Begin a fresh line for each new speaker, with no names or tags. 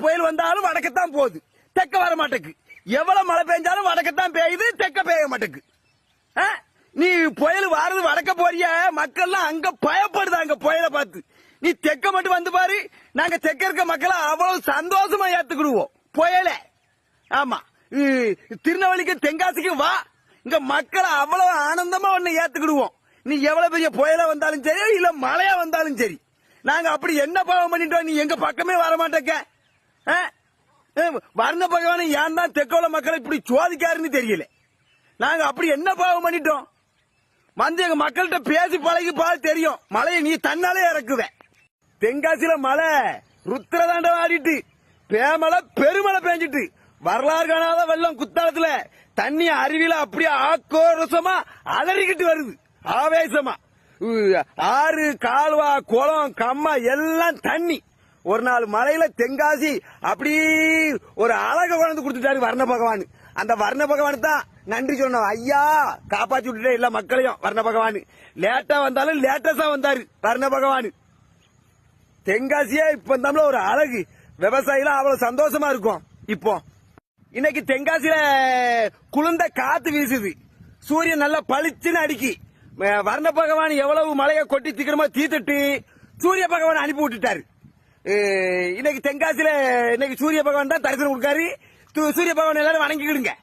புயல் வந்தாலும் வடக்கத்தான் போகுது, தெக்க வர மாட்டேக்கு. எவ்வளவு மழை பெஞ்சாலும் வடக்கத்தான் பெய்யுது, தெக்க பெய்ய மாட்டேக்கு. நீ புயல் வாரது வடக்க போறிய, மக்கள்லாம் அங்க பயப்படுதாங்க புயலை பார்த்து. நீ தெக்க மட்டும் வந்து பாரு, நாங்க தெக்க இருக்க மக்களை அவ்வளவு சந்தோஷமா ஏத்துக்கிடுவோம் புயல. ஆமா, திருநெல்வேலிக்கு தென்காசிக்கு வா, இங்க மக்களை அவ்வளவு ஆனந்தமா ஒன்னு ஏத்துக்கிடுவோம். நீ எவ்வளவு பெரிய புயல வந்தாலும் சரி, இல்ல மழையா வந்தாலும் சரி, நாங்க அப்படி என்ன பாவம் பண்ணிட்டோம்? நீ எங்க பக்கமே வர மாட்டேக்க. வர்ண பகவான் ஏன் தான் தெற்கோல மக்களை இப்படி சோதிக்காருன்னு தெரியல. நாங்க அப்படி என்ன பாவம் பண்ணிட்டோம்? வந்து எங்க மக்கள்கிட்ட பேசி பழகி பால் தெரியும். மழையை நீ தன்னாலே இறக்குவ. தென்காசியில மழை ருத்ரதாண்டம் ஆடிட்டு, பேமலை பெருமழை பெஞ்சிட்டு, வரலாறு காணாத வெள்ளம் குத்தாலத்துல தண்ணி அருவியில அப்படியே ஆக்ரோஷமா அலறிக்கிட்டு வருது ஆவேசமா. ஆறு, கால்வா, குளம், கம்மா எல்லாம் தண்ணி. ஒரு நாள் மழையில தென்காசி அப்படி ஒரு அழக கொண்டு கொடுத்துட்டாரு வர்ண பகவான். அந்த வர்ண பகவான் தான் நன்றி சொன்னோம். ஐயா காப்பாற்றி விட்டுட்டே எல்லா மக்களையும் வர்ண பகவான். லேட்டா வந்தாலும் லேட்டஸா வந்தாரு வர்ண பகவான். தென்காசியே இப்ப இருந்தாலும் ஒரு அழகு, விவசாயிலாம் அவ்வளவு சந்தோஷமா இருக்கும். இப்போ இன்னைக்கு தென்காசியில குளிர்ந்த காத்து வீசுது, சூரியன் நல்லா பளிச்சுன்னு அடிக்கி. வர்ண பகவான் எவ்வளவு மழையை கொட்டி சீக்கிரமா தீத்துட்டு சூரிய பகவான் அனுப்பி விட்டுட்டாரு. இன்னைக்கு தென்காசியில இன்னைக்கு சூரிய பகவான் தான் தரிசனம் கொடுக்காரு. சூரிய பகவான் எல்லாரும் வணங்கிக்கிடுங்க.